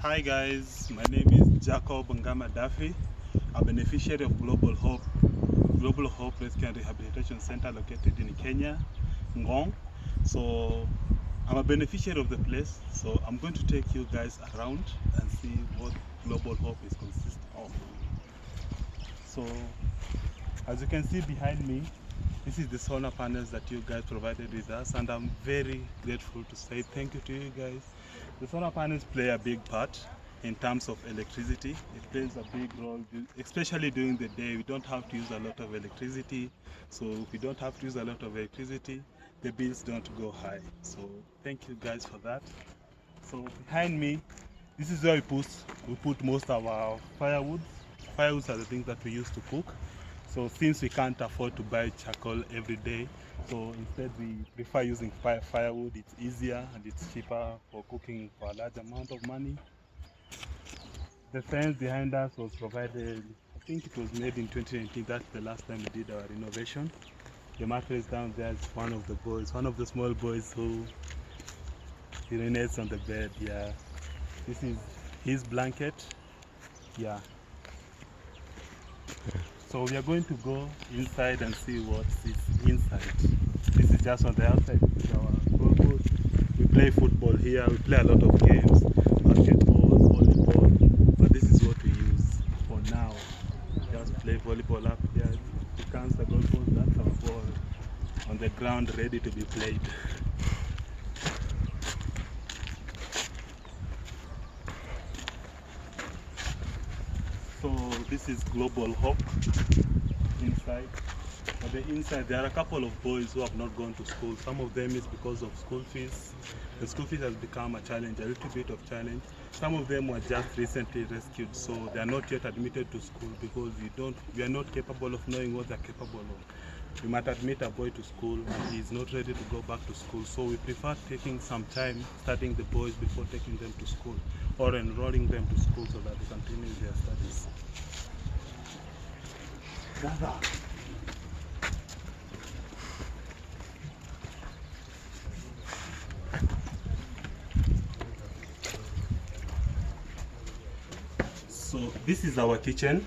Hi guys, my name is Jacob Ngama Daphi, a beneficiary of Global Hope Rescue and Rehabilitation Center located in Kenya, Ngong. So I'm a beneficiary of the place, so I'm going to take you guys around and see what Global Hope is consist of. So as you can see behind me, this is the solar panels that you guys provided with us, and I'm very grateful to say thank you to you guys. The solar panels play a big part in terms of electricity. It plays a big role, especially during the day. We don't have to use a lot of electricity. So if we don't have to use a lot of electricity, the bills don't go high. So thank you guys for that. So behind me, this is where we put most of our firewood. Firewoods are the things that we use to cook. So since we can't afford to buy charcoal every day, so instead we prefer using firewood. It's easier and it's cheaper for cooking for a large amount of money. The fence behind us was provided, I think it was made in 2019. That's the last time we did our renovation. The mattress down there is one of the small boys who urinates on the bed. Yeah, this is his blanket. Yeah. So we are going to go inside and see what is inside. This is just on the outside. This is our goalpost. We play football here. We play a lot of games, basketball, volleyball. But this is what we use for now. Just play volleyball up here. It becomes the goalpost. That's our ball on the ground, ready to be played. So this is Global Hope inside. On the inside there are a couple of boys who have not gone to school. Some of them is because of school fees. The school fees has become a challenge, a little bit of challenge. Some of them were just recently rescued, so they are not yet admitted to school because we are not capable of knowing what they are capable of. We might admit a boy to school and he is not ready to go back to school, so we prefer taking some time studying the boys before taking them to school or enrolling them to school so that they continue their studies. So this is our kitchen.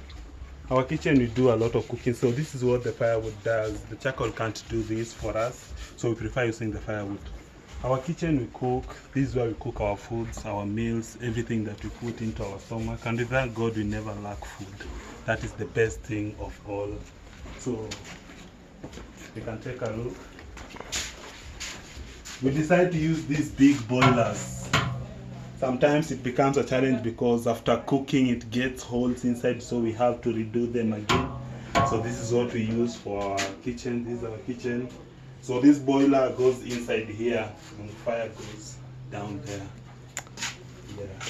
Our kitchen, we do a lot of cooking, so this is what the firewood does. The charcoal can't do this for us, so we prefer using the firewood. Our kitchen, we cook. This is where we cook our foods, our meals, everything that we put into our stomach, and with that, God, we never lack food. That is the best thing of all. So you can take a look. We decide to use these big boilers. Sometimes it becomes a challenge because after cooking it gets holes inside, so we have to redo them again. So this is what we use for our kitchen. This is our kitchen. So this boiler goes inside here and fire goes down there. Yeah.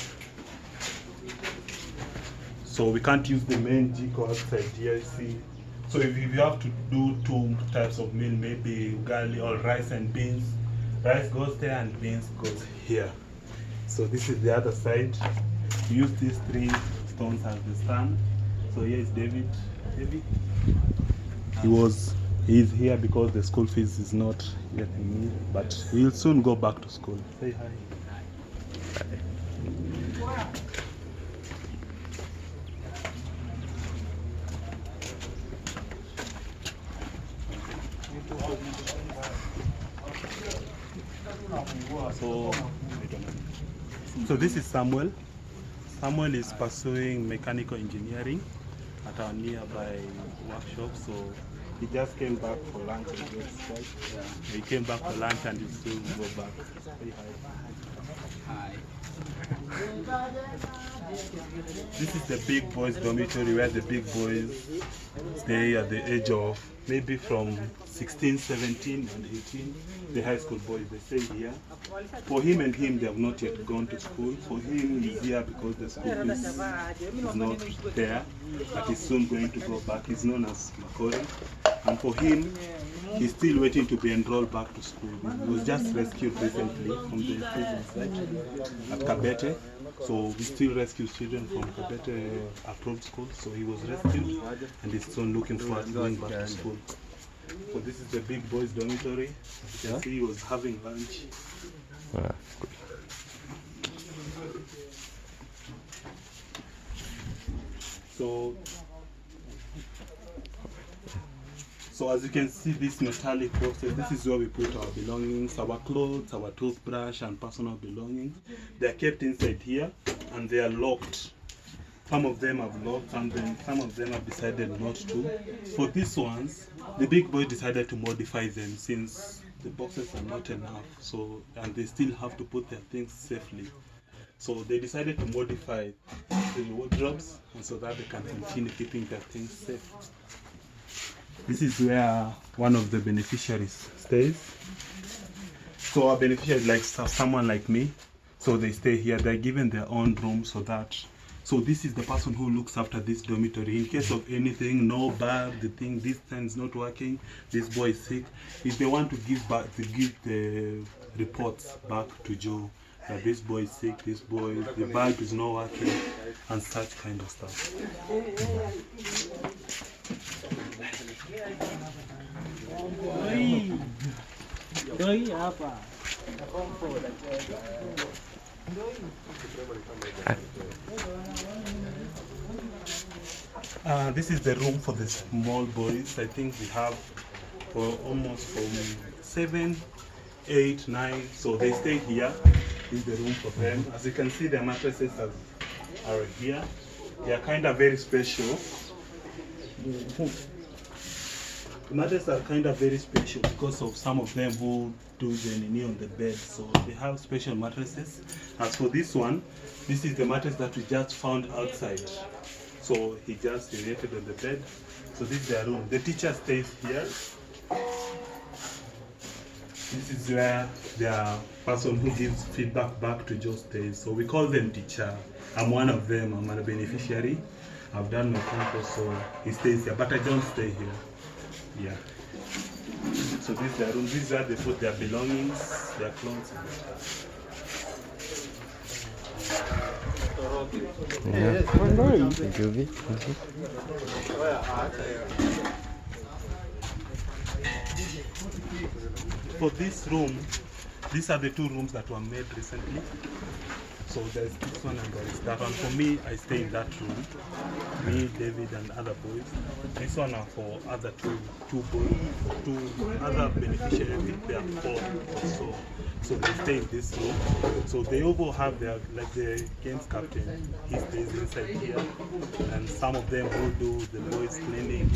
So we can't use the main jiko outside here, see. So if you have to do two types of meal, maybe ugali or rice and beans, rice goes there and beans goes here. So this is the other side. We use these three stones as the stand. So here is David. He's here because the school fees is not yet in need, but he'll soon go back to school. Say hi. Hi. So this is Samuel. Samuel is pursuing mechanical engineering at our nearby workshop. So he just came back for lunch. He came back for lunch and he'll soon go back. Say hi. This is the big boys dormitory where the big boys stay at the age of maybe from 16, 17 and 18. The high school boys, they stay here. For him, they have not yet gone to school. For him, he's here because the school is not there, but he's soon going to go back. He's known as Makori. And for him, he's still waiting to be enrolled back to school. He was just rescued recently from the prison site at Kabete. So we still rescue children from Kabete approved school. So he was rescued and he's soon looking forward to going back to school. So this is the big boys dormitory. As you can see, he was having lunch. So as you can see, this metallic boxes, this is where we put our belongings, our clothes, our toothbrush and personal belongings. They are kept inside here and they are locked. Some of them have locked and then some of them have decided not to. For these ones, the big boy decided to modify them since the boxes are not enough, so and they still have to put their things safely. So they decided to modify the wardrobes and so that they can continue keeping their things safe. This is where one of the beneficiaries stays. So our beneficiaries, like someone like me, so they stay here. They're given their own room so this is the person who looks after this dormitory. In case of anything, no bar, this thing's not working, this boy is sick. If they want to give the reports back to Joe, that this boy is sick, the bag is not working, and such kind of stuff. This is the room for the small boys. I think we have almost from 7, 8, 9. So they stay here. This is the room for them. As you can see, the mattresses are here. They are kind of very special. The mattresses are kind of very special because of some of them who do the knee on the bed. So they have special mattresses. As for this one, this is the mattress that we just found outside. So he just related on the bed. So this is their room. The teacher stays here. This is where the person who gives feedback back to Joe stays. So we call them teacher. I'm one of them. I'm a beneficiary. I've done my campus, so he stays here. But I don't stay here. Yeah. So this is their room. This is where they put their belongings, their clothes. Yeah. For this room, these are the two rooms that were made recently. So there's this one and there's that one. For me, I stay in that room. Me, David, and other boys. This one are for other two other beneficiaries. I think they are 4 or so. So they stay in this room. So they all have their, like the games captain, he stays inside here. And some of them who do the boys cleaning.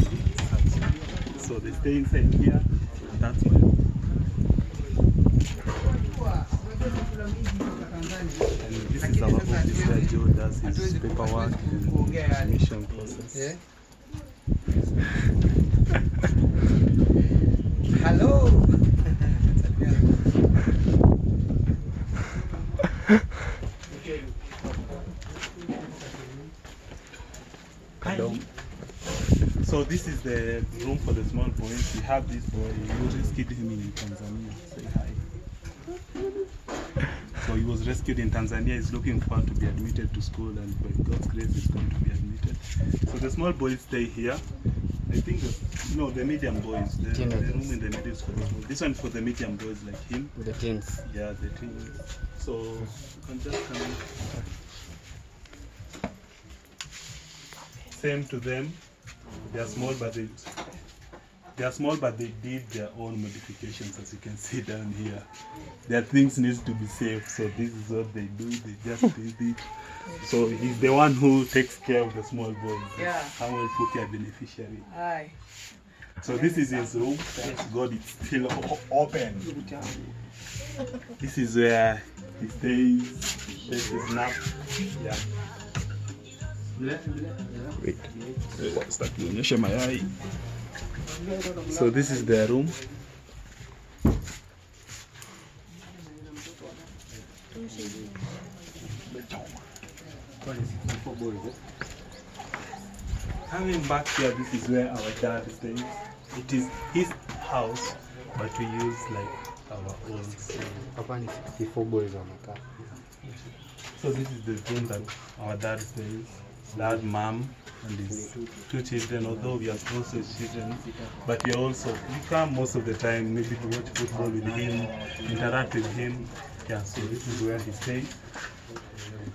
So they stay inside here. That's my room. And this is our office where Joe does his paperwork and admission process. Yeah. Hello. Hello. So this is the room for the small boys. We have this boy. We rescued him in Tanzania. Say hi. So he was rescued in Tanzania. He's looking forward to be admitted to school, and by God's grace, he's going to be admitted. So the small boys stay here. I think the medium boys. The room in the middle is for the small. This one for the medium boys like him. The teens. Yeah, the teens. So you can just come in. Same to them. They are small, but they did their own modifications, as you can see down here. Their things need to be safe, so this is what they do. They just did it. So he's the one who takes care of the small boys. Yeah. Samuel Puki, a beneficiary. Hi. So this is his room. Thanks God it's still open. This is where he stays, takes his nap. Yeah. Wait. So this is their room. Coming back here, this is where our dad stays. It is his house, but we use like our own. Hapa ni 64 boys wamekaa. So this is the room that our dad stays. Dad, mom, and his 2 children, although we are also his children, but we come most of the time, maybe to watch football with him, interact with him. Yeah, so this is where he stays.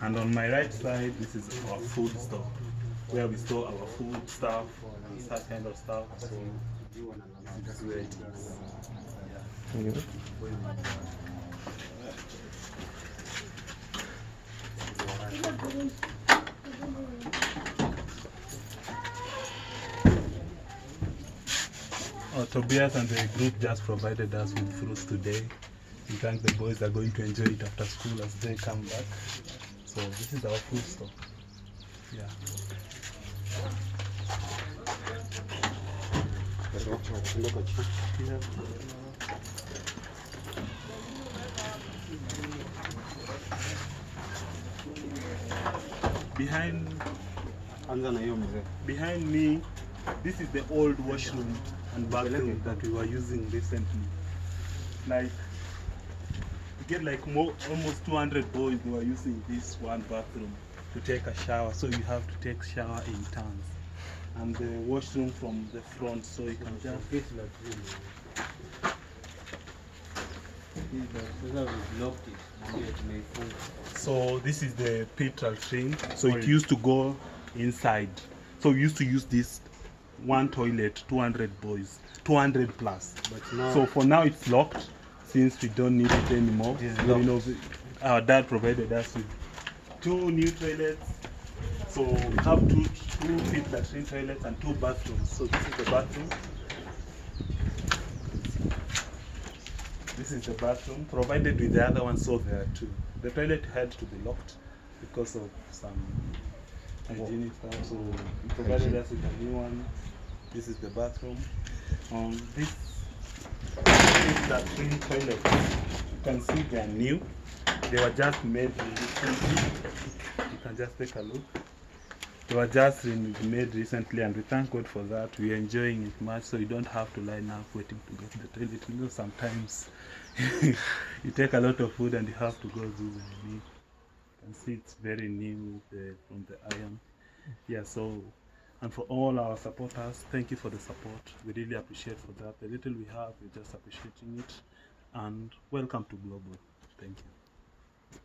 And on my right side, this is our food store. where we store our food stuff and that kind of stuff. So this is where it is. Yeah. Tobias and the group just provided us with fruits today. We think the boys are going to enjoy it after school as they come back. So this is our food store. Yeah. Behind me, this is the old washroom and bathroom that we were using recently. Like, we get like almost 200 boys who are using this one bathroom to take a shower. So you have to take shower in turns. And the washroom from the front, so you can just get So this is the pit latrine. So it used to go inside. So we used to use this one toilet, 200 boys, 200 plus. But now, so for now it's locked since we don't need it anymore. You know, our dad provided us with 2 new toilets. So we have two pit latrine toilets and 2 bathrooms. So this is the bathroom. This is the bathroom, provided with the other one, so there are 2. The toilet had to be locked because of some hygienic stuff, so we provided us with a new one. This is the bathroom. This is the 3 toilets. You can see they are new. They were just made recently. You can just take a look. They were just made recently, and we thank God for that. We are enjoying it much, so you don't have to line up waiting to go to the toilet. You know, sometimes you take a lot of food and you have to go do the need. You can see it's very new from the iron. Yeah, so, and for all our supporters, thank you for the support. We really appreciate for that. The little we have, we're just appreciating it. And welcome to Global. Thank you.